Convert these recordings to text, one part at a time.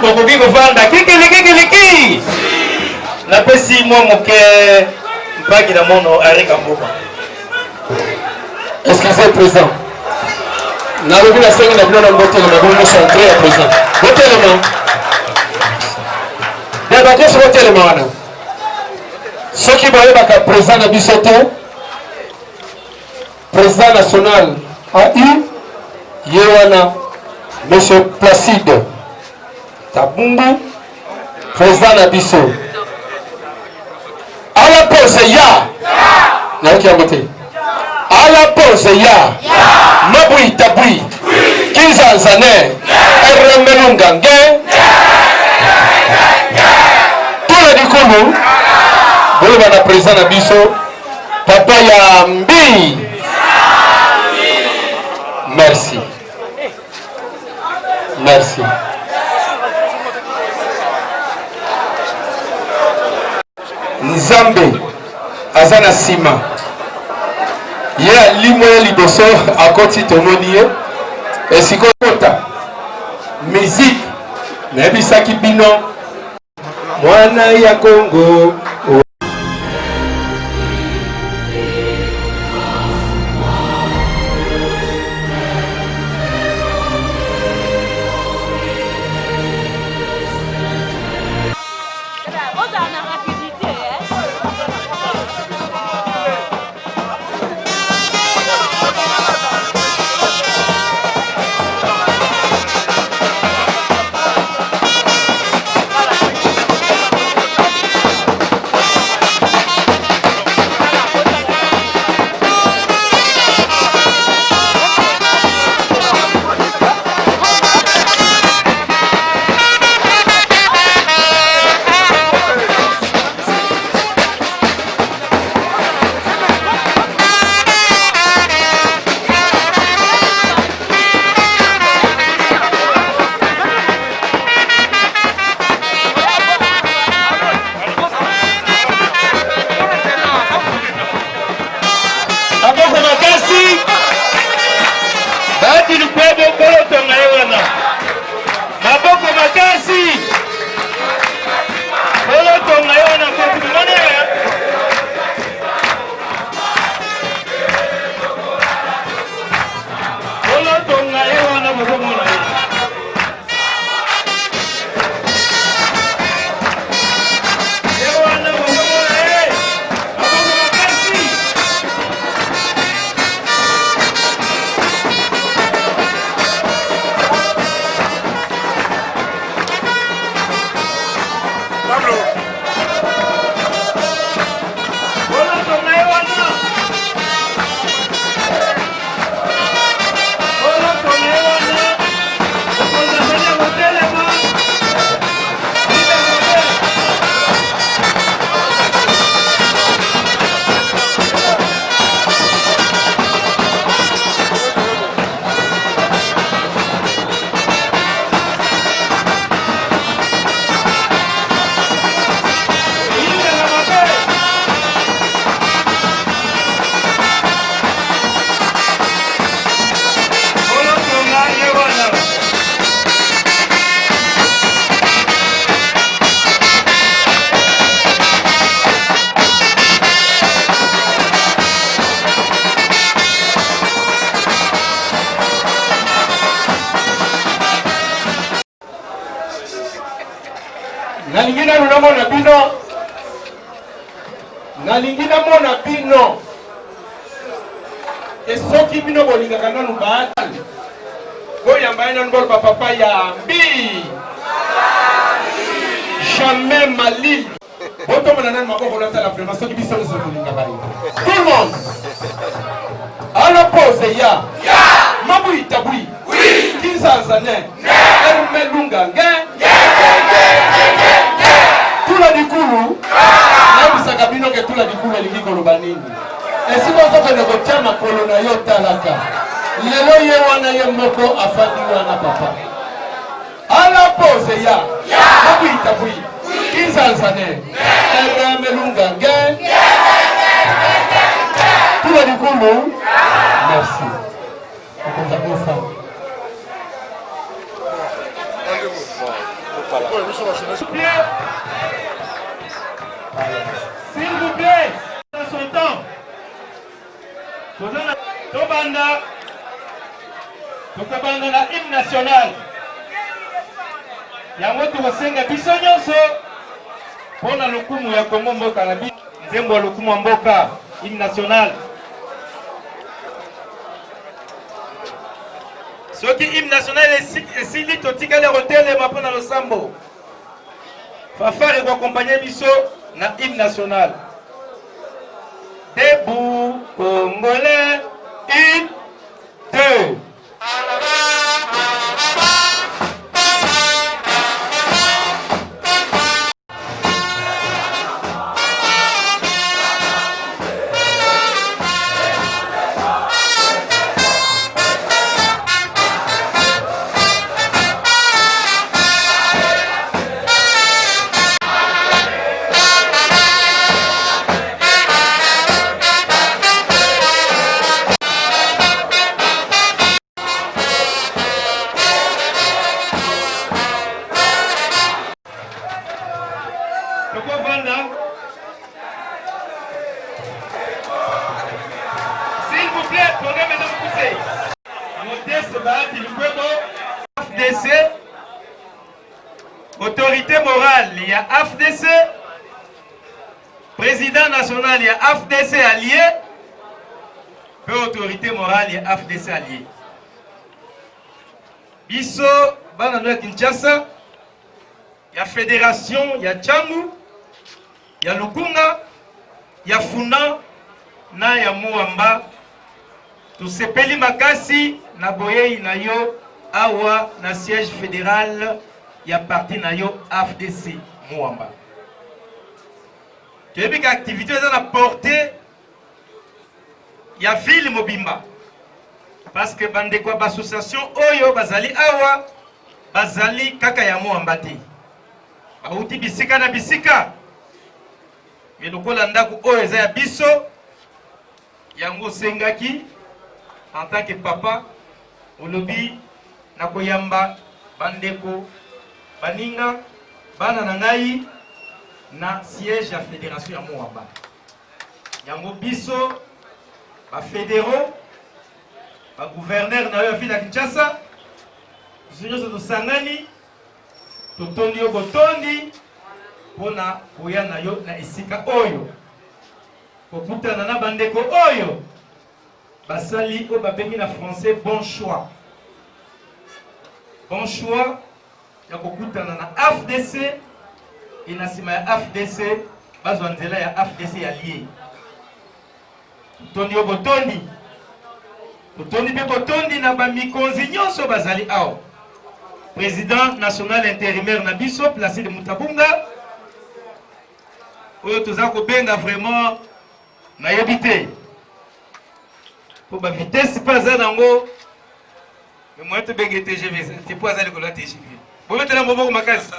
tokoki kovanda kikiliki napesi mwa moke mpaki na mono areka mboka. Excusez présent. Nalobi na sengi na bino na mbotelema bomo chanter ya présent. Botelema. Deba koso botelema wana. Soki boyebaka présent na biso te. Président national AU Yewana Monsieur Placide Tabumbu président Nabiso à la pause ya à la pause ya Mabui Tabui Kinzanzane Eremelungange tout le dikulu Bouleva na président Nabiso Papa Yambi. Merci. Merci. Nzambe azana sima. Ya limoya liboso akoti tomoni ye. Esikota. Musique. Nebisaki bino. Mwana ya Kongo. Nalingina mona bino esoki bino bolingaka nanu baatali oyo ambaye nanu bolo papa Yambi jamais Mali botomona nanu maboko natala vraiment soki biso nyonso tolingaka ye tout le monde à la pause ya Mabui Tabui Kinzanzane Eremelungange tula dikulu nabisaka bino ke tula dikulu elingi koloba nini esika ozokende kotia makolo na yo talaka lelo ye wana ye moko afandi wana papa ala pose ya Mabui Tabui Kinzanzane Eremelungange tula dikulu. Merci. S'il vous plaît, dans son temps, Tobanda na hymne national. Yango tukosenga biso nyonso pona lokumu ya Kongo mboka na biso nzembo ya lokumu mboka hymne national. Soki hymne national esili totikali kotelema pona losambo. Fafare ko accompagner biso na hymne national. Debout Congolais, 1, 2. S'il vous plaît, programme de pousser. Modeste Bahati Lukwebo, AFDC, autorité morale, il y a AFDC, président national, il y a AFDC allié, peu autorité morale, il y a AFDC allié. Biso, Banano Kinshasa, il y a fédération, il y a Tchangu, il y a Lukunga, il y a Funa, na ya Muamba, tusepeli makasi na boyei na yo awa na siège fédéral ya parti na yo AFDC Muamba. Tu as vu qu'activité est à portée ya ville Mobimba parce que bande kwa association oyo bazali awa bazali kaka ya Muamba te. Bauti bisika na bisika. Mais lokola ndako oyo eza ya biso yango sengaki en tant que papa olobi na koyamba bandeko baninga bana na ngai na siège ya fédération ya Muamba. Yango biso ba fédéraux ba gouverneur na yo ville ya Kinshasa biso to sangani to tondi yo botondi pona koya na yo na esika oyo kokutana na bandeko oyo basali o babengi na français bon choix ya kokutana na AFDC ina sima ya AFDC bazwa nzela ya AFDC ya lié tondi o botondi pe botondi na bamikonzi nyonso bazali awa président national intérimaire na biso Placide Mutabunga oyo toza kobenga vraiment na yebite pour ba vitesse pas nango mais moi te benga TGV c'est pas ça le cola TGV bon maintenant bobo makasi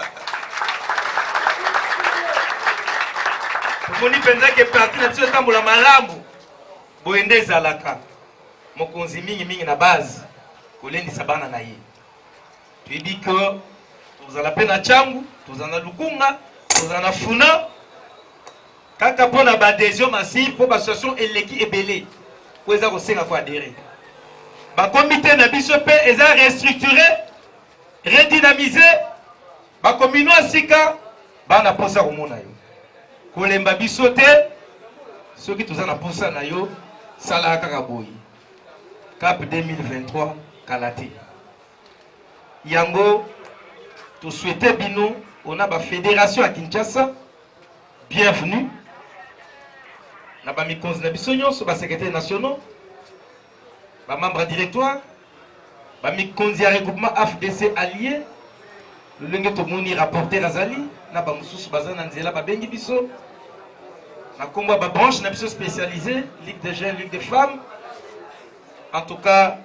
pour ni penza que parti na biso tambola malamu boende zalaka mokonzi mingi na base kolendi sabana na ye tu dis que tozala pe na Tchangu tozala Lukunga tozala Funa kaka pona ba adhésion massive pour association eleki ebele ko eza ko senga ko adhérer ba comité na biso pe eza restructurer redynamiser ba communaux asika bana posa ko mona yo ko lemba biso te soki toza na posa na yo sala kaka boyi cap 2023 kalate yango to souhaiter bino on a ba fédération à Kinshasa bienvenue na ba mikonzi na biso nyonso ba secrétaires nationaux ba membres directoire ba mikonzi ya regroupement AFDC allié le lenge to moni rapporteur azali na ba mususu bazana nzela ba bengi biso na komba ba branche na biso spécialisée ligue des jeunes ligue des femmes en tout cas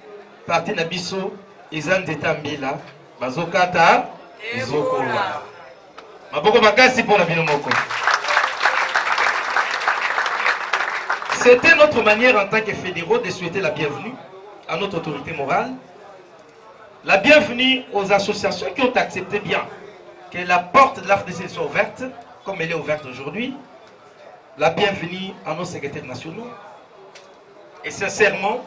parti na biso ezan zeta mbila bazokata ezokola maboko makasi pour la bino moko. C'était notre manière en tant que fédéraux de souhaiter la bienvenue à notre autorité morale, la bienvenue aux associations qui ont accepté bien que la porte de l'AFDC soit ouverte, comme elle est ouverte aujourd'hui. La bienvenue à nos secrétaires nationaux. Et sincèrement,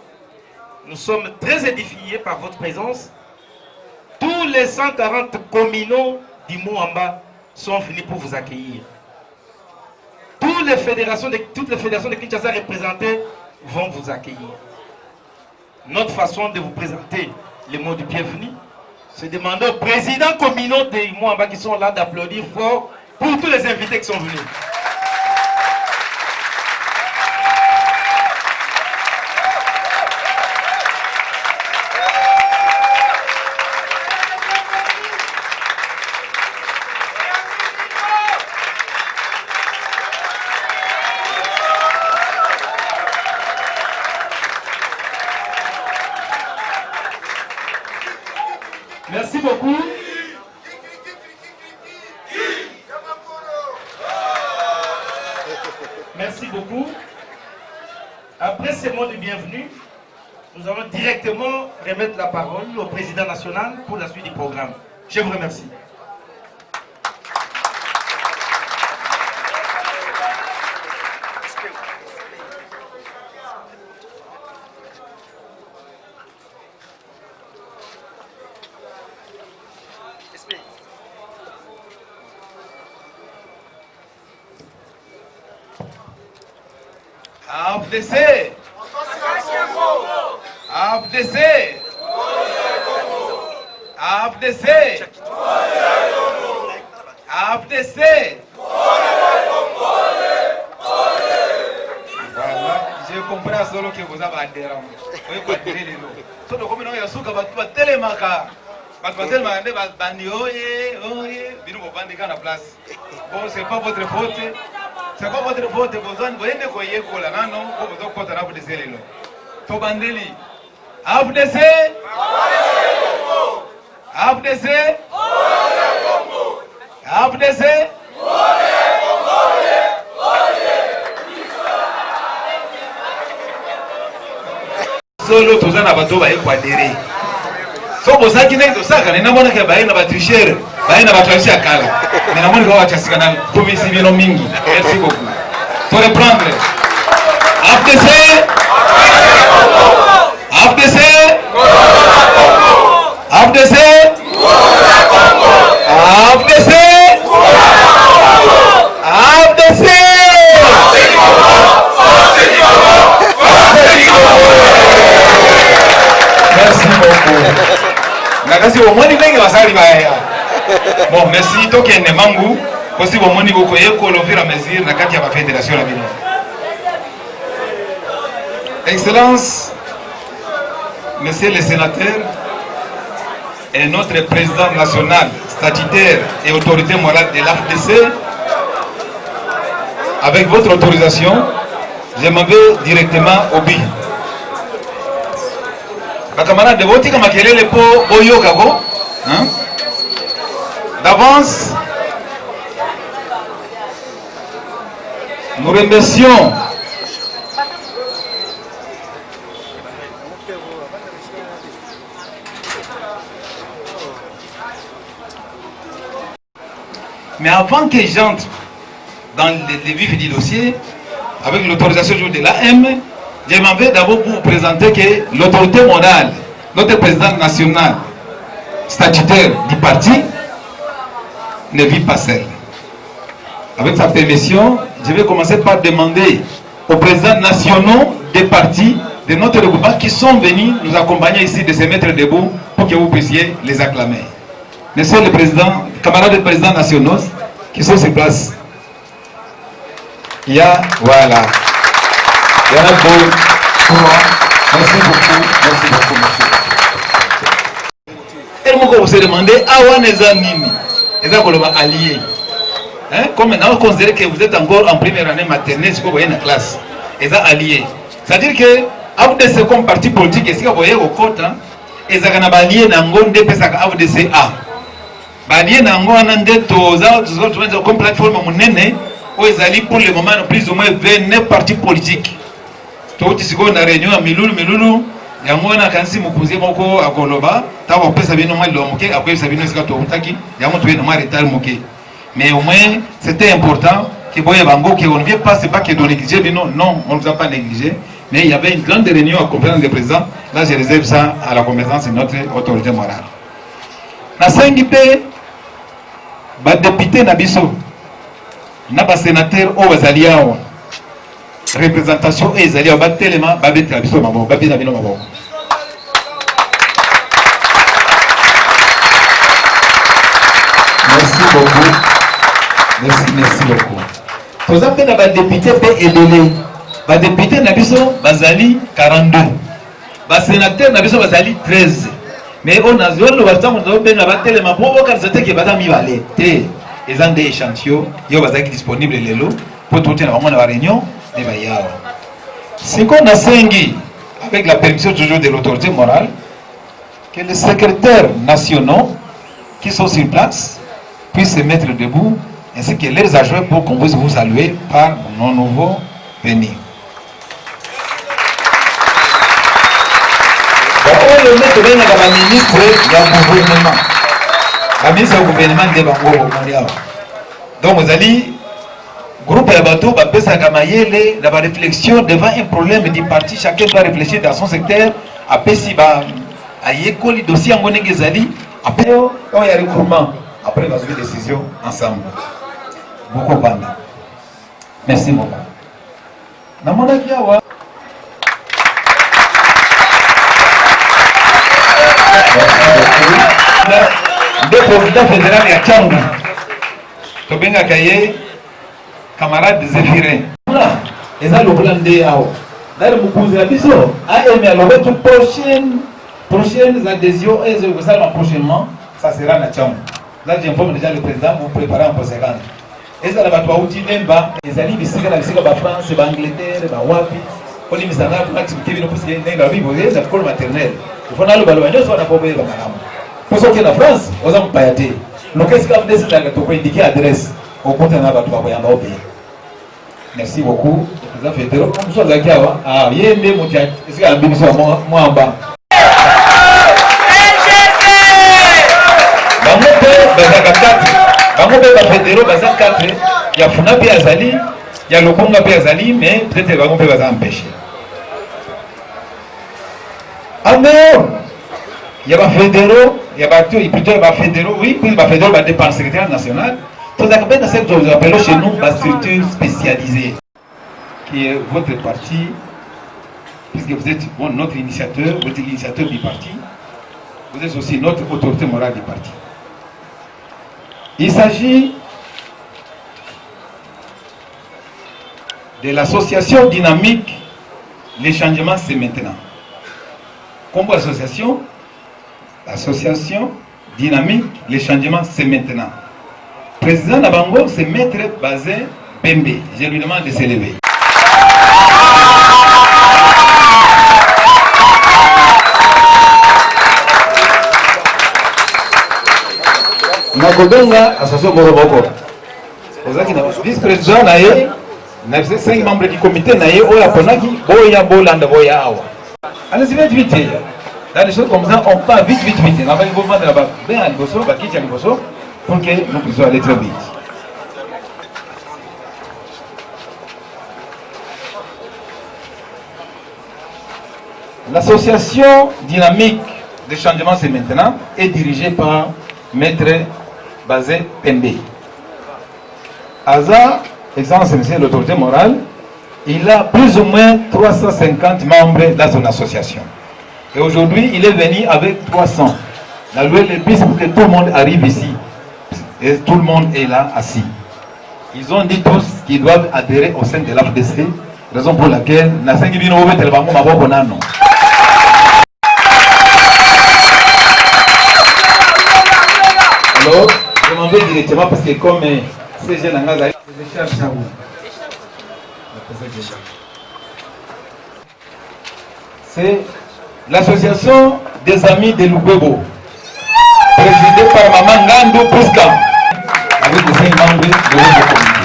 nous sommes très édifiés par votre présence. Tous les 140 communaux du Moamba sont venus pour vous accueillir. Toutes les fédérations de Kinshasa représentées vont vous accueillir. Notre façon de vous présenter les mots de bienvenue, c'est demander aux présidents communaux des Moamba qui sont là d'applaudir fort pour tous les invités qui sont venus. Merci beaucoup. Merci beaucoup. Après ces mots de bienvenue, nous allons directement remettre la parole au président national pour la suite du programme. Je vous remercie. AFDC AFDC AFDC AFDC. Voilà, j'ai compris à solo que vous avez adhéré. Oui, quoi dire les lots. Surtout comme nous y a souka batu telemaka. Batu telemaka ne bandi oye, bino bandi kana place. Bon, c'est pas votre faute. C'est quoi votre faute? Vous avez quoi y est là non? Vous avez quoi dans AFDC les lots. Tobandeli. AFDC. AFDC. AFDC. Solo tozana bato ba ekwadere. So bosaki nenge tosaka nena mona ke baina ba tricher, baina ba twasi akala. Nena mona ko wachasika na komisi bino mingi. Merci beaucoup. Pour reprendre. AFDC. AFDC. AFDC. AFDC. AFDC. Merci beaucoup. Nakasi omoni ndenge basali baya. Bon, merci tokende mangu. Aussi omoni boko ekolo fira mesure na kati ya ba fédération la bino. Excellence, Monsieur le sénateur et notre président national, statutaire et autorité morale de l'AFDC, avec votre autorisation, je m'en vais directement au but. Camarades de vote comme makelele po boyo kako, d'avance, nous remercions mais avant que j'entre dans les vifs du dossier, avec l'autorisation de l'AM, je m'en vais d'abord pour vous présenter que l'autorité morale, notre président national, statutaire du parti, ne vit pas seul. Avec sa permission, je vais commencer par demander aux présidents nationaux des partis de notre regroupement qui sont venus nous accompagner ici de se mettre debout pour que vous puissiez les acclamer. Monsieur le président, camarades des présidents nationaux qui sont sur place. Il y a, voilà. Il y en a beaucoup. Merci beaucoup, monsieur. Et moi, vous se demandez, Awa Neza Nini, les alliés. Comme maintenant, vous considérez que vous êtes encore en première année maternelle, si vous voyez dans la classe, les alliés. C'est-à-dire que, AFDC comme parti politique, et si vous voyez au côté, les alliés n'ont pas AFDC A. Alliés n'ont pas comme plateforme monnaie, où ils allaient pour le moment plus ou moins 29 partis politiques. Tout ce qu'on a réunion à Milulu, yango na kanisi mukuzi moko akoloba tawa opesa bino mwa lomoke akoyesa bino esika tokutaki yango toye na mwa retard moke. Mais au moins c'était important que boye bango que on ne vient pas c'est pas que de négliger bino, non, on ne vous a pas négligé, mais il y avait une grande réunion à conférence des présidents. Là je réserve ça à la compétence de notre autorité morale. Na sengi pe ba député na biso na ba sénateur o bazali awa représentation ezali ba telema ba betela biso mabo ba bina bino mabo. Merci beaucoup. Merci beaucoup. Tous appelés na ba député pe elele. Ba député na biso bazali 42. Ba sénateur na biso bazali 13. Mais on a zolo batamo do benga ba telema po o karzate ke badami balé. Te les ans d'échantillons yo bazaki disponible lelo pour tout na vraiment na réunion. Ce qu'on a sengi, avec la permission toujours de l'autorité morale, que les secrétaires nationaux qui sont sur place puissent se mettre debout, ainsi que leurs adjoints pour qu'on puisse vous saluer par nos nouveaux venus. Le maître de la ministre du gouvernement. La ministre du gouvernement de Bango. Donc vous allez groupe de bateau va faire sa mayele la réflexion devant un problème du parti. Chacun doit réfléchir dans son secteur. Après si bah à l'école dossier en monnaie gezali. Après quand il y a recouvrement, après on va faire des décisions ensemble. Beaucoup bande. Merci beaucoup. Na mon avis awa. Le président fédéral ya Tchanga. Tobenga kaye camarade Zéphirin. Voilà, et ça le plan de Ao. Là, le Moukouzé Abisso a aimé alors toute prochaines adhésions et prochainement, ça sera la chambre. Là, j'informe déjà le président, vous préparez en conséquence. Et ça, là, outil d'Emba, les alliés, la France, l'Angleterre, la Wapi, on y met en pour activité, parce qu'il y a la vie, vous voyez, c'est l'école maternelle. Il faut aller au ballon, soit la pauvre, la madame. Pour ceux qui sont en France, on a pas été. Le qu'est-ce qu'on a décidé de indiquer l'adresse au compte de la pays. Merci beaucoup. Président fédéral, comme ça, ah, il y a des mots qui sont moi en bas. Bango pe fédéraux baza 4, il y a Funa pe azali, il y a Lokonga pe azali, mais peut-être bango pe baza empêché. Alors, il y a des fédéraux, il y a plutôt des fédéraux, oui, puis des fédéraux va dépendre du secrétaire national. Tout ça, dans cette chose, nous appelons chez nous la structure spécialisée, qui est votre parti, puisque vous êtes notre initiateur, votre initiateur du parti, vous êtes aussi notre autorité morale du parti. Il s'agit de l'association dynamique. Les changements, c'est maintenant. Comme association, l'association dynamique, les changements, c'est maintenant. Président Nabango, c'est Maître Bazin Pembe. Je lui demande de s'élever. Nakobenga, association Moroboko. Vice-président Naye, 5 membres du comité Naye, Oya Ponaki, Boya Bolanda, Boya Awa. Allez-y, vite. Dans les choses comme ça, on part vite. On va le mouvement de la bas, bien à Liboso, Bakiti à Liboso, pour que nous puissions aller très vite. L'association dynamique de changement, c'est maintenant, est dirigée par Maître Bazin Pembe. Aza, Excellence Monsieur l'autorité morale, il a plus ou moins 350 membres dans son association. Et aujourd'hui, il est venu avec 300. La loi est plus pour que tout le monde arrive ici. Et tout le monde est là, assis. Ils ont dit tous qu'ils doivent adhérer au sein de l'AFDC, raison pour laquelle, alors, je m'en vais directement parce que comme ces jeunes en Gaza, je cherche à vous. C'est l'association des amis de Lubebo, présidée par Maman Ngando Pouska, avec les 5 membres de votre comité.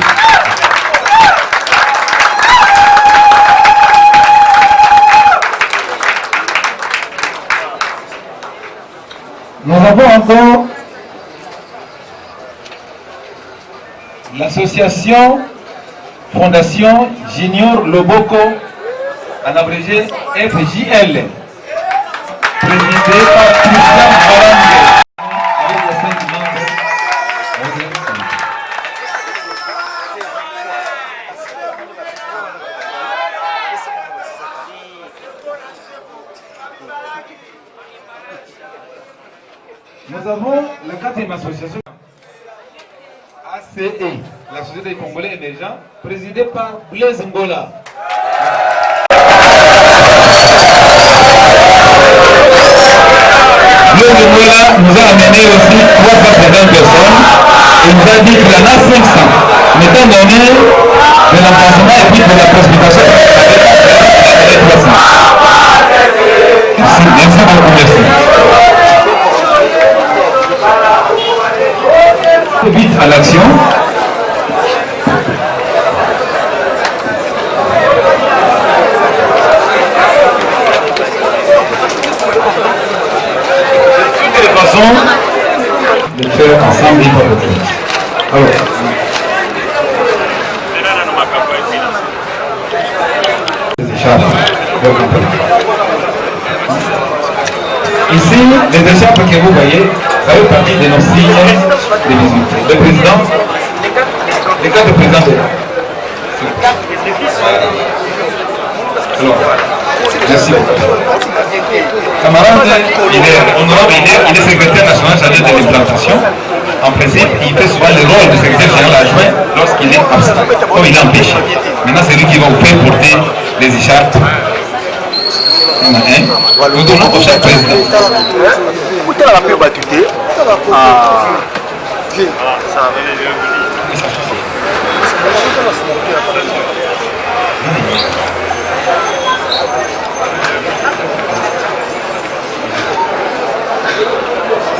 encore l'association Fondation Junior Loboko, en abrégé FJL, présidée par Christian Barangue, avec les 5 membres. Nous avons la 4e association ACE, la Société des Congolais émergents, présidée par Blaise Ngola. Blaise Ngola nous a amené aussi 350 personnes et nous a dit qu'il y en a 500. Mais étant donné de l'avancement et puis de la précipitation, il y a 300. Merci beaucoup, merci. Vite à l'action. De façon de faire ensemble les hypothèses. Alors, ici, les écharpes que vous voyez, ça fait partie de nos signes de visibilité. Le président, les cas de président est là. Alors, merci beaucoup. Camarade honorable il est secrétaire national chargé de l'implantation. En principe, il fait souvent le rôle de secrétaire général adjoint lorsqu'il est absent, comme il est empêché. Maintenant, c'est lui qui va vous faire porter les écharpes. Nous donnons au chaque président.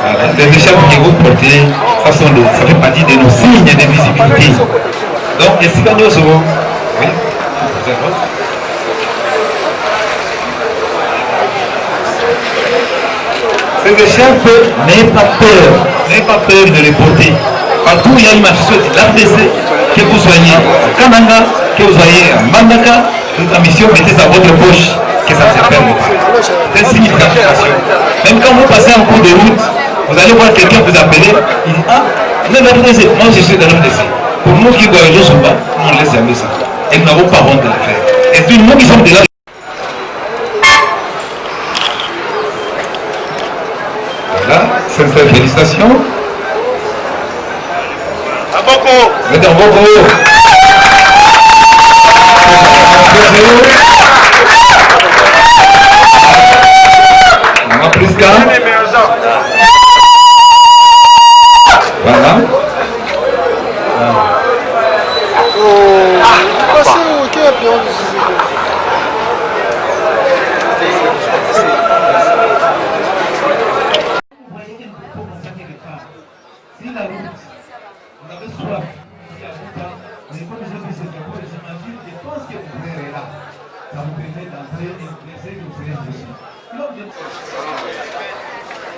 Voilà, les écharpes que vous portez, ça fait partie de nos signes de visibilité. Donc, est-ce que nous avons... Oui, ces écharpes, n'ayez pas peur de les porter. Partout où il y a une manifestation de l'APC, que vous soyez à Kananga, que vous soyez à Mandaka, toute la mission, mettez ça à votre poche, que ça ne se perde pas. C'est une signification. Même quand vous passez en cours de route, vous allez voir quelqu'un vous appeler, il dit ah, vous êtes de l'APC, moi je suis de l'APC. Pour nous qui voyageons souvent, on ne laisse jamais ça. Et nous n'avons pas honte de le faire. Et puis nous qui sommes de là. Voilà, sincères félicitations. Aboko. Mettez en Boko. Maman Priska. Voilà. Si la route, vous avez soif, il y a longtemps, mais comme je fais cette rapport, j'imagine, je pense que vous verrez là. Ça vous permet d'entrer et de laisser vous faire dessus.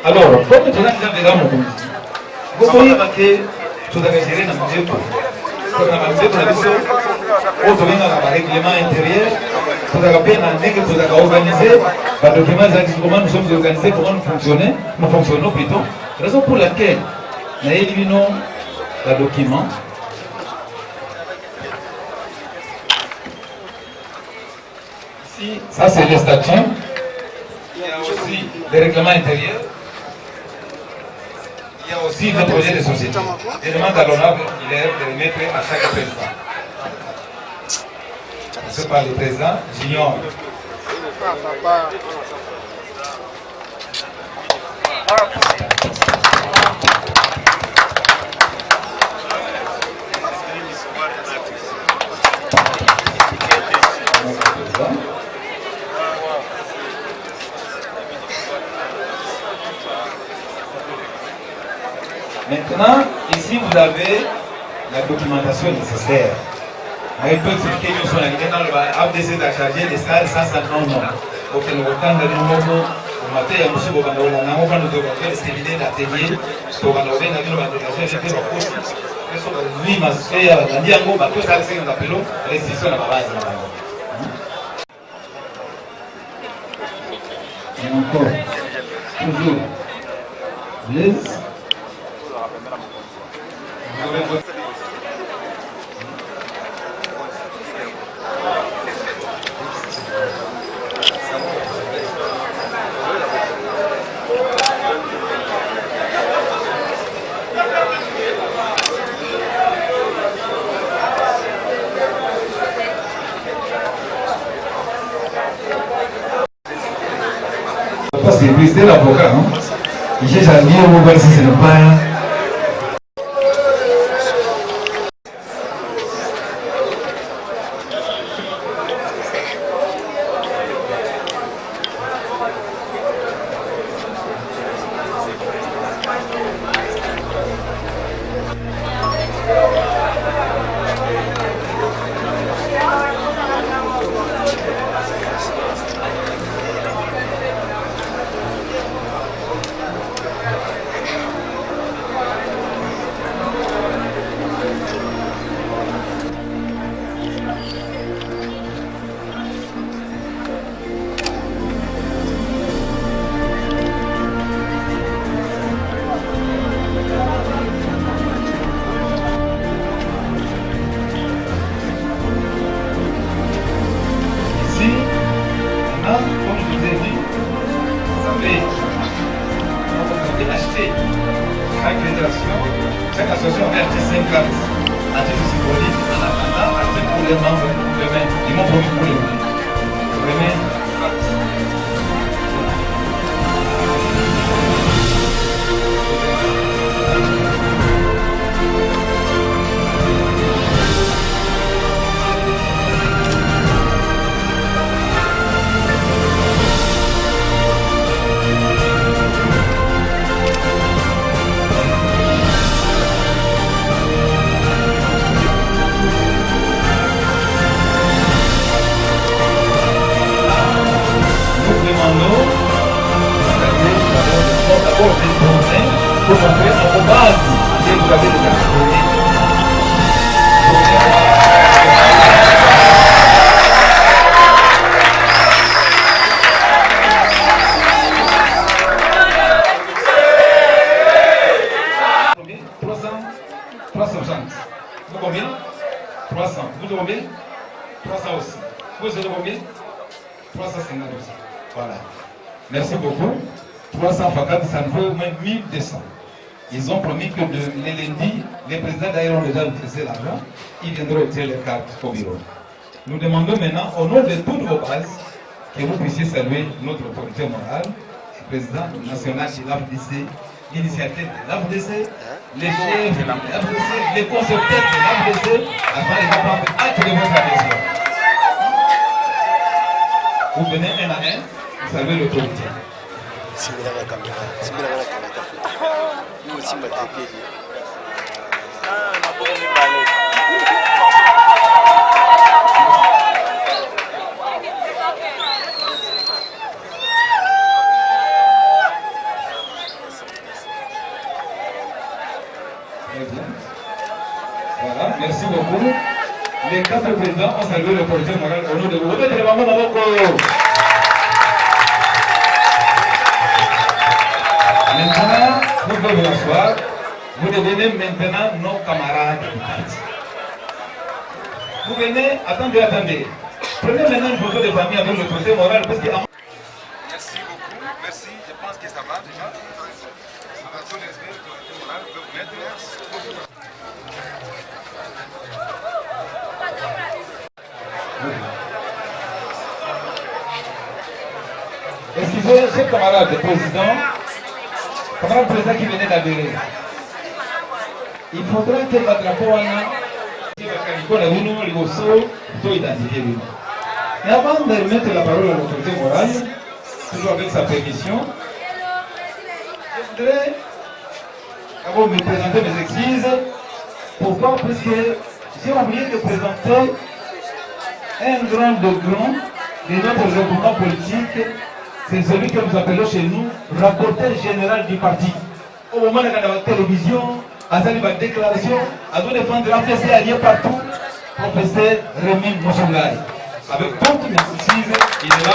Alors, comme tu as déjà mon compte, vous voyez que tu as géré dans mon Dieu. Dans ma vie, tu as vu ça. Vous avez un règlement intérieur. Vous avez bien amené que vous avez organisé. Les documents, comment nous sommes organisés, comment nous fonctionnons plutôt. Raison pour laquelle nous avons éliminé le document. Ici, ça c'est le statut. Il y a aussi le règlement intérieur. Il y a aussi le projet de société. Je demande à l'honorable de le mettre à chaque président. C'est par le président Junior. Maintenant, ici vous avez la documentation nécessaire. Il peut expliquer que nous sommes dans le ABC d'acharger des salles sans 50 noms. Pour que nous retenions le numéro, matin, il y a aussi beaucoup de gens qui ont fait des séminaires d'atelier, qui ont fait des délégations, qui ont fait oui, ma soeur, la Niango, tout ça, c'est ce qu'on appelle restriction à la base. Et encore, toujours, Blaise. Parce que le président l'avocat, non? Il cherche à dire au voir si c'est le pas. Chaque association a acheté 5 cartes à titre symbolique en attendant acheter pour les membres demain. Ils m'ont promis pour les membres. Demain, pour montrer en base et vous avez des activités. Combien? 360. Vous combien? 300. Vous combien? 300 aussi. Vous êtes combien? 350 aussi. Voilà. Merci beaucoup. 300 facades, ça ne vaut même 1200. Ils ont promis que les lundis, les présidents d'ailleurs ont déjà utilisé l'argent, ils viendront retirer les cartes au bureau. Nous demandons maintenant, au nom de toutes vos bases, que vous puissiez saluer notre autorité morale, le président national de l'AFDC, l'initiative de l'AFDC, les chefs de l'AFDC, les concepteurs de l'AFDC, afin de prendre acte de votre adhésion. Vous venez un à un, vous saluez l'autorité. Simbira kamera, simbira kamera. Nous simba tepeli. Na bomi bale. Très bien. Voilà, merci beaucoup. Les 4 présidents ont salué le projet moral au nom de vous. Mettez les mamans dans vos corps. Maintenant, vous pouvez vous asseoir. Vous devenez maintenant nos camarades du parti. Vous venez, attendez. Prenez maintenant une photo de famille avec l'autorité morale parce que... Merci beaucoup, merci. Je pense que ça va déjà. Excusez, chers camarades de président, camarade président qui venait d'adhérer. Il faudra que votre drapeau et avant de remettre la parole à l'autorité morale, toujours avec sa permission, je voudrais d'abord me présenter mes excuses. Pourquoi? Parce que j'ai oublié de présenter un grand de notre regroupement politique c'est celui que nous appelons chez nous rapporteur général du parti. Au moment de la télévision, à la déclaration, à nous défendre la FDC allié partout, professeur Rémi Moussongaï. Avec toutes mes excuses, il est là.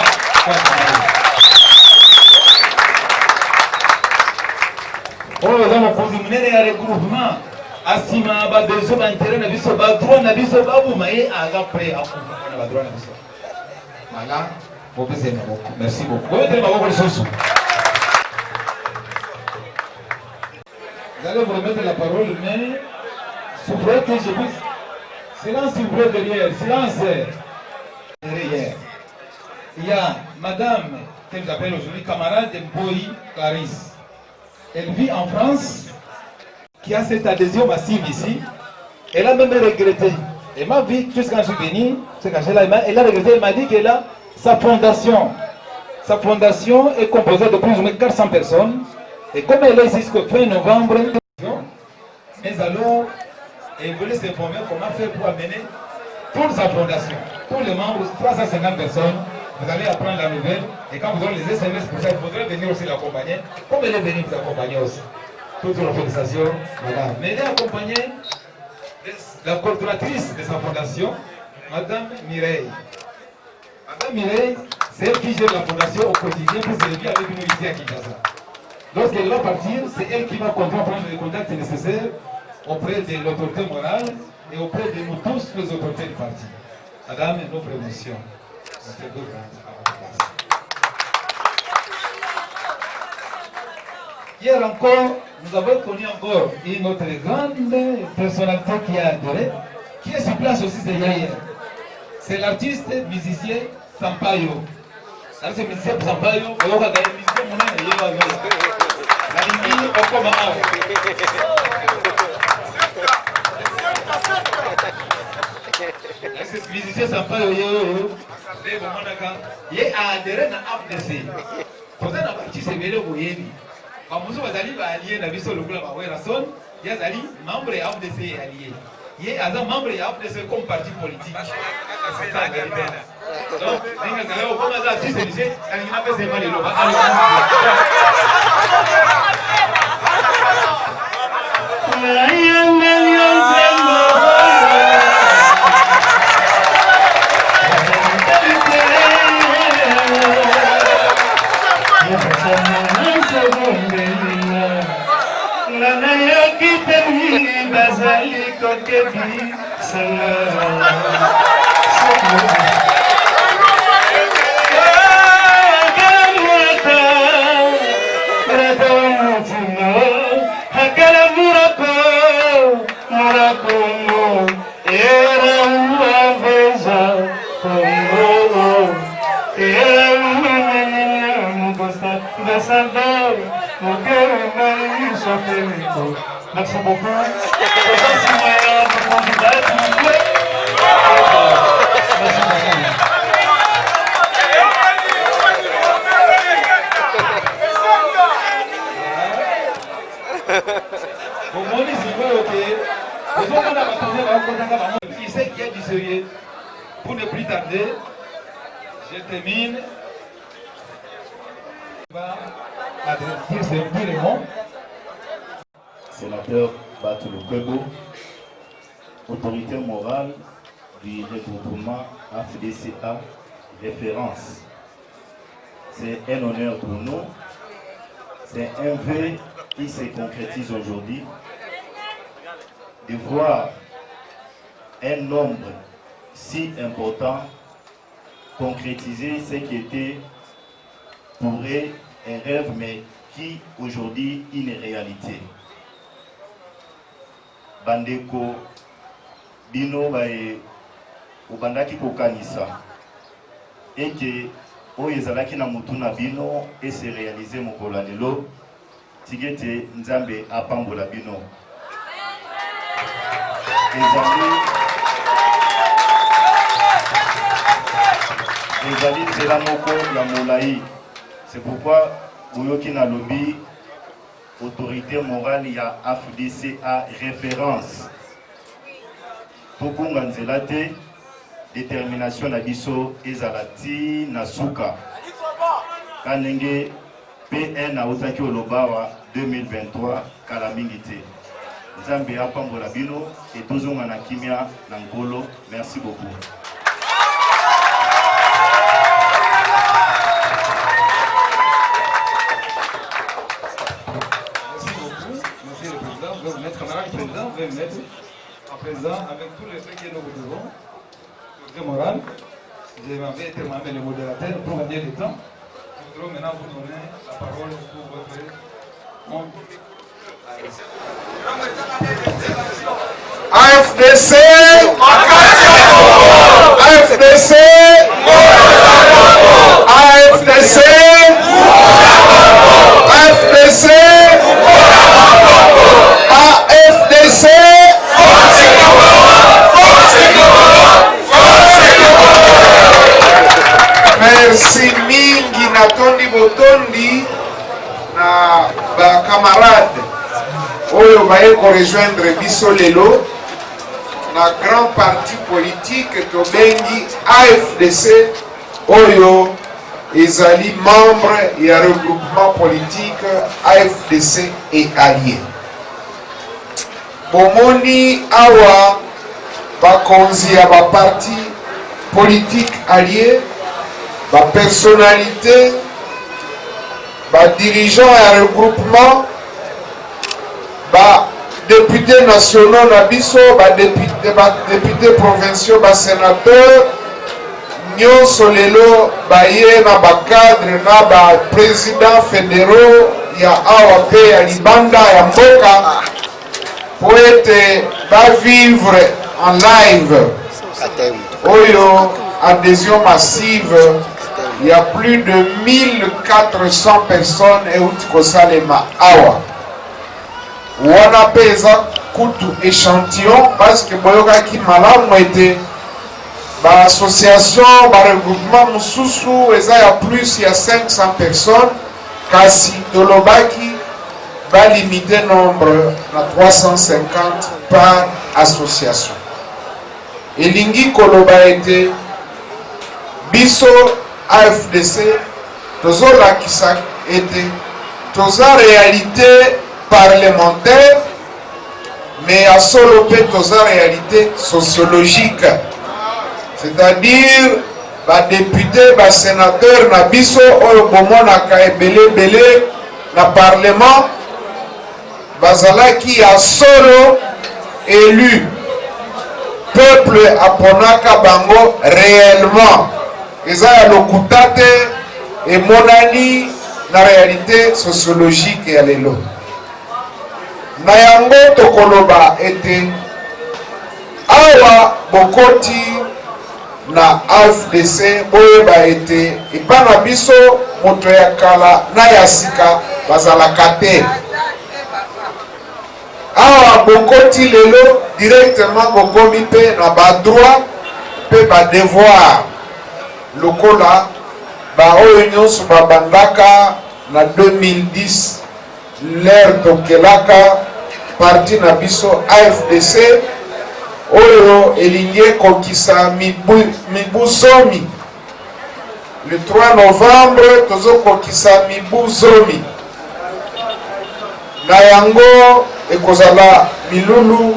Oh, nous avons posé un regroupement. Asima, Badezo, Bantere, Nabiso, Badro, Nabiso, Babou, Maé, Agapre, Badro, Nabiso. Voilà, merci beaucoup. Vous allez vous remettre la parole, mais souffrez que je puisse. Silence, s'il vous plaît, derrière. Silence. Derrière. Il y a madame, que vous appelez aujourd'hui camarade Mboyi Clarisse. Elle vit en France, qui a cette adhésion massive ici. Elle a même regretté. Elle m'a vu, jusqu'à quand je suis venu, elle a regretté, elle m'a dit qu'elle a sa fondation. Sa fondation est composée de plus ou moins 400 personnes. Et comme elle est ici jusqu'au fin novembre, mais alors, elle voulait s'informer comment faire pour amener toute sa fondation, tous les membres, 350 personnes. Vous allez apprendre la nouvelle. Et quand vous aurez les SMS pour ça, il faudrait venir aussi l'accompagner. Comme elle est venue vous accompagner aussi. Toutes nos félicitations, madame. Mais elle est accompagnée la coordonnatrice de sa fondation, madame Mireille. Madame Mireille, c'est elle qui gère la fondation au quotidien pour s'élever avec nous ici à Kinshasa. Lorsqu'elle va partir, c'est elle qui va prendre les contacts nécessaires auprès de l'autorité morale et auprès de nous tous, les autorités du parti. Madame, nos préventions. Hier encore, nous avons connu encore une autre grande personnalité qui a adoré, qui est sur place aussi, c'est hier. C'est l'artiste musicien Sampaio. L'artiste musicien Sampaio, il y a des musiciens qui ont été la ligne au commun. L'artiste musicien Sampaio, il a adhéré à la FDC. Pour ça, la partie c'est bien le Boyebi. Quand vous allez allier la vie sur le groupe, il y a des membres de la FDC alliés. Il y a des membres de la FDC comme parti politique. Donc, vous allez au commun de la FDC, vous allez faire mal. Merci beaucoup. Merci Qui sait qui est du sérieux? Pour ne plus tarder, je termine. Sénateur Batou Kwebo, autorité morale du regroupement AFDCA référence. C'est un honneur pour nous. C'est un vœu qui se concrétise aujourd'hui de voir un nombre si important concrétiser ce qui était pour eux un rêve, mais qui aujourd'hui est une réalité. Bandeko bino bae ubandaki kokanisa eke oyo ezalaki na mutu na bino et se réaliser mokolo lelo tigete nzambe apambola bino ezali nzela moko ya molai. C'est pourquoi boyoki na lobby autorité morale ya AFDCA référence. Tokunga nzela te détermination na biso ezalati na suka. kanenge PN autaki olobawa 2023 kala mingi te. Nzambe apambola bino et tozonga na kimia na ngolo. Merci beaucoup. Vous venez, camarade président, vous venez en présent avec tous les faits que nous vous devons. Très moral. Je m'avais été moi-même le modérateur pour gagner le temps. Nous voudrons maintenant vous donner la parole pour votre monde. AFDC AFDC AFDC AFDC AFDC. Merci mingi na tondi botondi na ba camarade oyo baye ko rejoindre biso lelo na grand parti politique tobengi AFDC oyo ezali membre ya regroupement politique AFDC et alliés. Bomoni awa bakonzi ya ba parti politique alliés, ba personnalité, ba dirigeant ya regroupement, ba députés nationaux na biso, ba députés provinciaux, ba sénateurs, nyonso lelo baye na ba cadre na ba président fédéraux ya awa pe ya libanda ya mboka pour être ba vivre en live oyo adhésion massive. Il y a plus de 1400 personnes et Salema awa. Wana pesa kutu échantillon parce que boyoka ki malamu était ba association ba regroupement mususu eza ya plus ya 500 personnes kasi tolobaki ba limité nombre na 350 par association. Elingi koloba était biso AFDC tozola kisa était toza réalité parlementaire mais à solo pe toza réalité sociologique, c'est-à-dire ba député ba sénateur na biso oyo bomonaka ebele na parlement bazalaki ya solo élu, peuple aponaka bango réellement. Eza ya lokuta te emonani na réalité sociologique ya lelo. Na yango tokoloba ete awa bokoti na AFDC boyeba ete epana biso moto ya kala na ya sika bazalaka te. Awa bokoti lelo directement bokomi pe na ba droit pe ba devoir lokola ba oyo nyonso babandaka na 2010 l'air tokelaka parti na biso AFDC oyo elingi kokisa mibu zomi. Le 3 novembre tozokokisa mibu zomi na yango ekozala milulu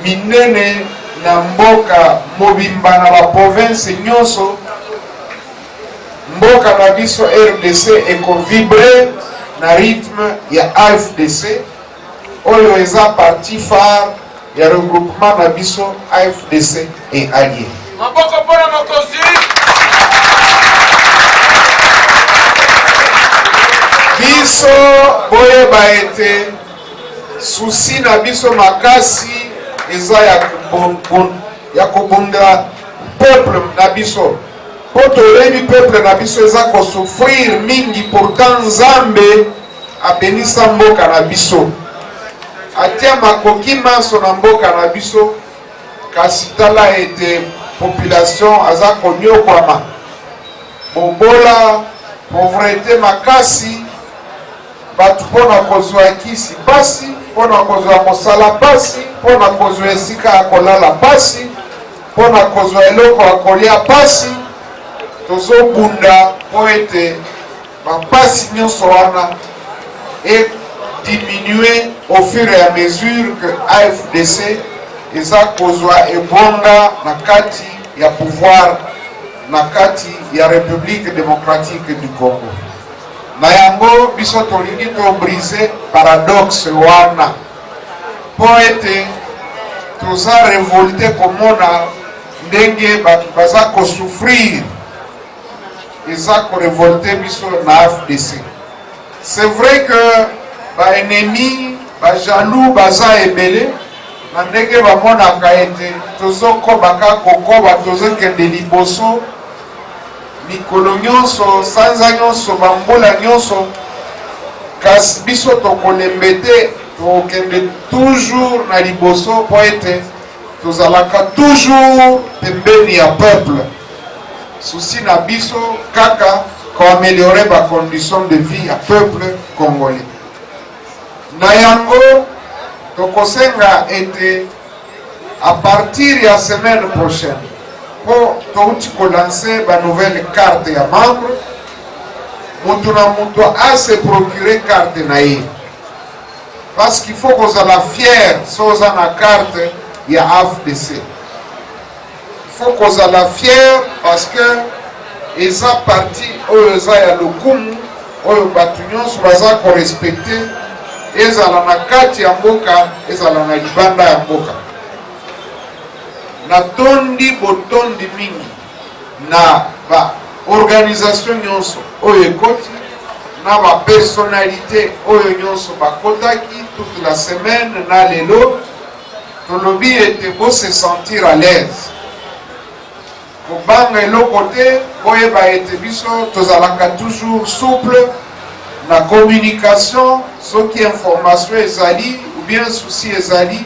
minene na mboka mobimba na ba province nyonso. Mboka na biso RDC ekovibre na rythme ya AFDC oyo eza parti phare ya regroupement na biso AFDC et alliés. Maboko pona mokozi. Biso boyeba ete susi na biso makasi eza ya kobunda peuple na biso. Poto rebi peuple na biso eza ko souffrir mingi, pourtant Nzambe abenisa mboka na biso. Atia makoki maso na mboka na biso kasi tala ete population aza konyokwama. Bobola, pauvreté makasi, batu pona kozwa kisi basi, pona kozwa mosala basi, pona kozwa esika ya kolala basi, pona kozwa eloko ya kolia basi. Tozobunda po ete bapasi nyonso wana et diminuer au fur et à mesure que AFDC eza kozwa ebonga na kati ya pouvoir na kati ya République démocratique du Congo. Na yango biso tolingi to briser paradoxe wana po ete toza révolté komona ndenge bato baza kosouffrir eza korévolté biso na AFDC. C'est vrai que baennemi bajaloux baza ebele na ndenge bamonaka ete tozokobaka kokoba tozokende liboso mikolo nyonso sanza nyonso bambola nyonso kasi biso tokolembe te tokende toujours na liboso po ete tozalaka toujours pembeni ya peuple. Souci na biso kaka koaméliorer bacondition de vie ya peuple congolais. Na yango tokosenga ete à partir ya semaine prochaine po touti kolancer ba nouvelle carte ya membre, mutu na mutu a se procurer carte na ye, parce qu'il faut kozala fier soza na carte ya AFDC. Il faut kozala fier parce que eza parti oyo eza ya lokumu oyo bato nyonso baza korespecte, ezala na kati ya mboka ezala na libanda ya mboka. Na tondi botondi mingi na ba organisation nyonso oyo ekoti na ba personnalité oyo nyonso bakotaki toute la semaine na lelo tolobi ete bo se sentir à l'aise kobanga eloko te boyeba ete biso tozalaka toujours souple na communication. Soki information ezali ou bien souci ezali,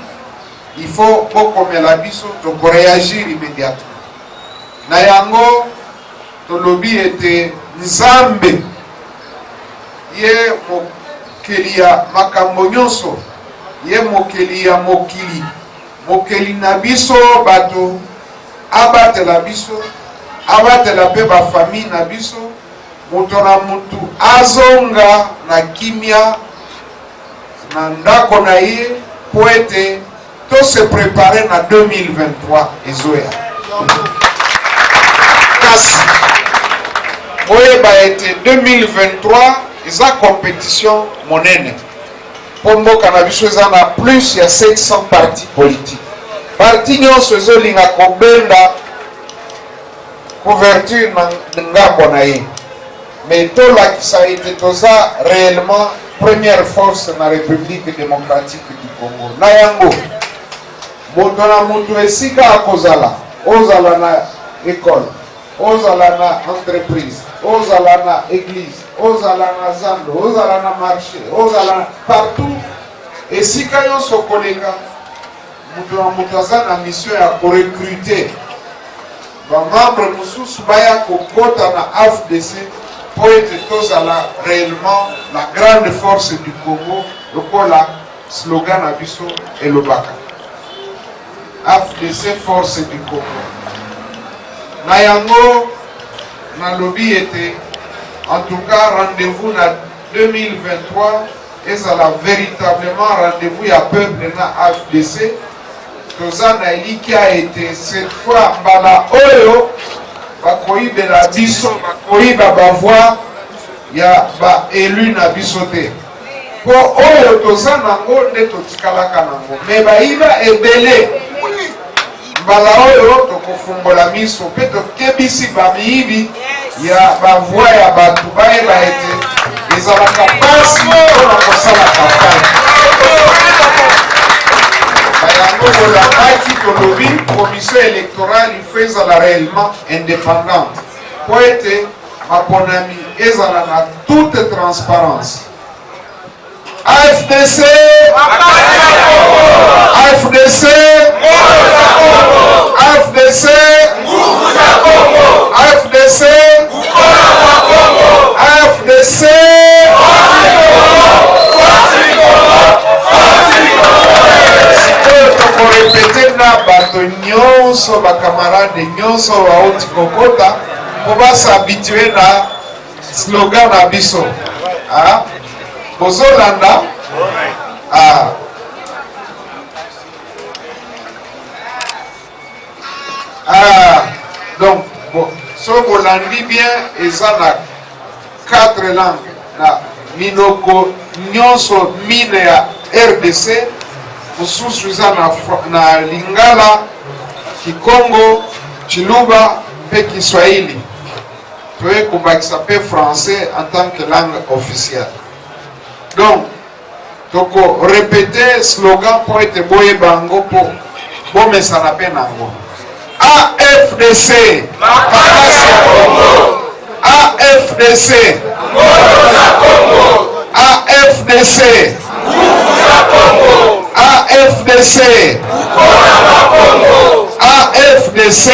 il faut bokomela biso tokoréagir immédiatement. Na yango tolobi ete Nzambe ye mokeli ya makambo nyonso, ye mokeli ya mokili, mokeli na biso bato abatela biso, abatela pe ba famille na biso, mutu na mutu azonga na kimia na ndako na ye po ete to se préparer na 2023 ezoya. Kasi boyeba ete 2023 eza compétition monene po mboka na biso eza na plus ya 700 partis politiques. Parti nyonso ezolinga kobenda couverture na ngambo na ye, mais tolakisa ete toza réellement première force na République démocratique du Congo. Na yango moto na moto esika akozala, ozala na école, ozala na entreprise, ozala na église, ozala na zando, ozala na marché, ozala na partout, esika nyonso koleka mutu na mutu aza na mission ya korecruter bamembre mosusu baya kokota na AFDC po ete tozala réellement la grande force du Congo, lokola slogan na biso elobaka AFDC force du Congo. Na yango nalobi ete en tout cas rendez-vous na 2023 ezala véritablement rendez-vous ya peuple na AFDC. Toza na eliki a été cette fois mbala oyo bakoyibela biso, bakoyiba bavoi ya ba élu na biso te po oyo toza nango nde totikalaka nango, me bayiba ebele. Mbala oyo tokofumbola miso mpe tokebisi bamiyibi ya bavoi ya bato bayeba ete ezalaka pasi mpona kosala kampagne. Bayango bolakaki tolobi commission électorale il faut ezala réellement indépendante po ete maponami ezala na toute transparence. AFDC AFDC AFDC AFDC AFDC tokorepete na bato nyonso bakamarade nyonso bauti kokota po basabitue na slogan na biso. Ah, bozolanda. Ah. Ah, donc, bon, so bolandi bien, eza na 4 langues. Na minoko nyonso mine ya RDC, mosusu eza na Lingala, Kikongo, Chiluba, mpe Kiswahili. Toye kobakisa mpe français en tant que langue officielle. Donc, toko répéter slogan po ete boyeba yango po bomesana mpe nango. AFDC makasi ya Congo. AFDC nguvu za Congo. AFDC nguvu za Congo. AFDC ukora wa Congo. AFDC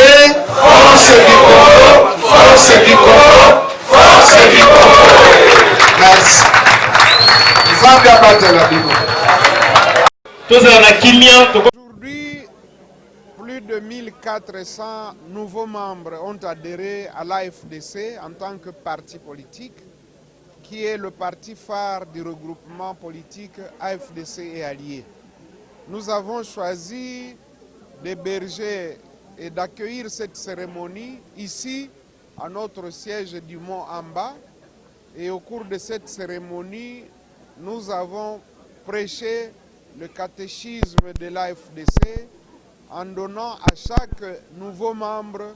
force du Congo, force du Congo, force du Congo. Merci. Zambia batela bino. Tozala kimia. Aujourd'hui, plus de 1400 nouveaux membres ont adhéré à l'AFDC en tant que parti politique, qui est le parti phare du regroupement politique AFDC et alliés. Nous avons choisi d'héberger et d'accueillir cette cérémonie ici, à notre siège du Mont Amba. Et au cours de cette cérémonie, nous avons prêché le catéchisme de l'AFDC en donnant à chaque nouveau membre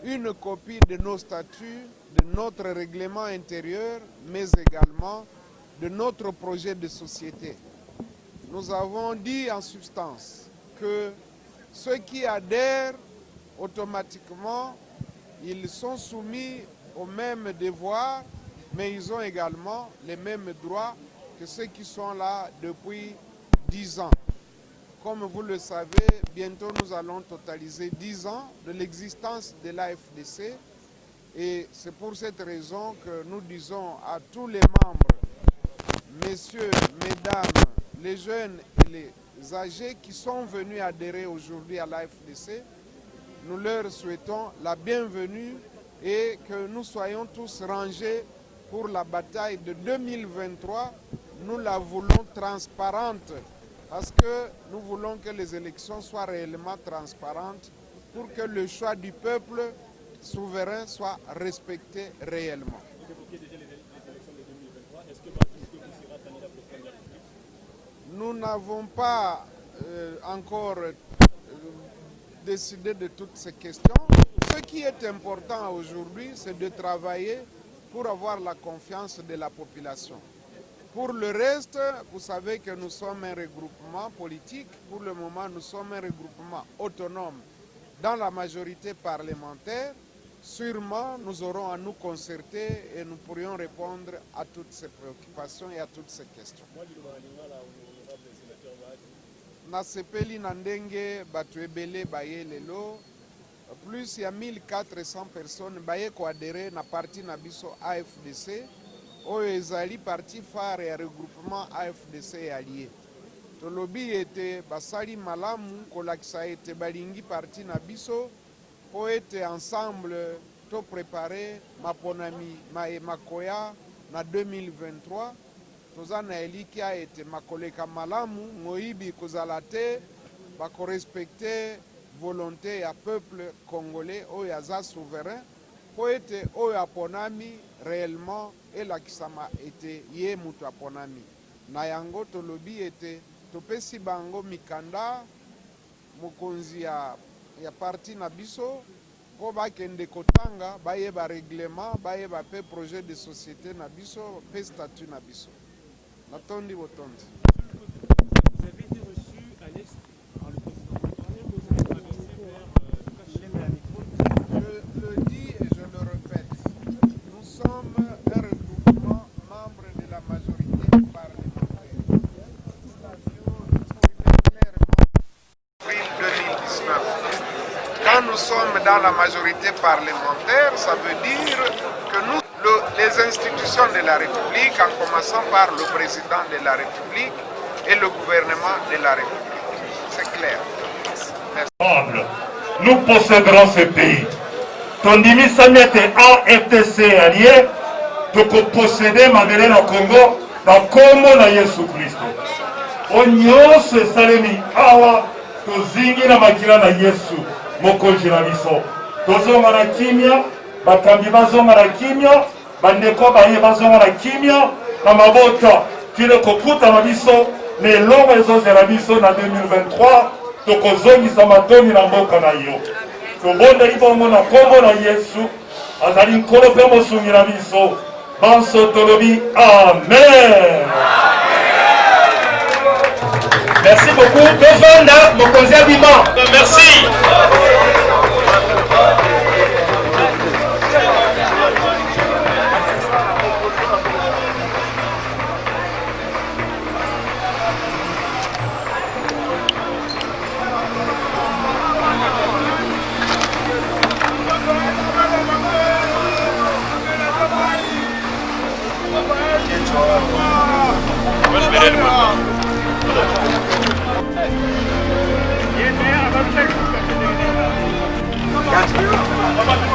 une copie de nos statuts, de notre règlement intérieur, mais également de notre projet de société. Nous avons dit en substance que ceux qui adhèrent automatiquement, ils sont soumis aux mêmes devoirs, mais ils ont également les mêmes droits que ceux qui sont là depuis 10 ans. Comme vous le savez, bientôt nous allons totaliser 10 ans de l'existence de l'AFDC et c'est pour cette raison que nous disons à tous les membres, messieurs, mesdames, les jeunes et les âgés qui sont venus adhérer aujourd'hui à l'AFDC, nous leur souhaitons la bienvenue et que nous soyons tous rangés pour la bataille de 2023. Nous la voulons transparente parce que nous voulons que les élections soient réellement transparentes pour que le choix du peuple souverain soit respecté réellement. Nous n'avons pas encore décidé de toutes ces questions. Ce qui est important aujourd'hui, c'est de travailler pour avoir la confiance de la population. Pour le reste, vous savez que nous sommes un regroupement politique. Pour le moment, nous sommes un regroupement autonome dans la majorité parlementaire. Sûrement, nous aurons à nous concerter et nous pourrions répondre à toutes ces préoccupations et à toutes ces questions. Nasepeli Nandenge, Batuebele, Baye Lelo, plus il y a 1400 personnes baye ko adhéré na parti na biso AFDC, oyo ezali parti phare ya regroupement AFDC et alliés. Tolobi ete basali malamu kolakisa ete balingi parti na biso po ete ensemble to préparer maponami makoya na 2023. Toza na eliki a ete makoleka malamu moyibi kozala te bako respecter volonté ya peuple congolais oyo aza souverain po ete oyo aponami réellement elakisama ete ye mutu aponami. Na yango tolobi ete topesi bango mikanda mokonzi ya parti na biso po bakende kotanga bayeba règlement bayeba pe projet de société na biso pe statut na biso. Natondi botondi. Vous avez été reçu à l'Est par le président. Je le dis et je le répète. Nous sommes un regroupement membre de la majorité parlementaire. Avril 2019. Quand nous sommes dans la majorité parlementaire, ça veut dire que nous, les institutions de la République, en commençant par le président de la République et le gouvernement de la République. C'est clair. Merci. Nous posséderons ce pays. Tondimi Samete AFDC allié, tokoposede mabele na Congo na kombo na Yesu Kristo. Onyonso esalemi awa tozingi na makila na Yesu mokonzi na biso. Tozonga na kimia, bakambi bazonga na kimia, bandeko baye bazonga na kimia, na mabota tile kokuta na biso na elongo ezozela biso na 2023 tokozongisa matoni na mboka na yo. Tobondeli bongo na kombo na Yesu azali nkolo mpe mosungi na biso. Banso tolobi amen. Merci beaucoup. Devanda mokonzi abima. Merci. Yes,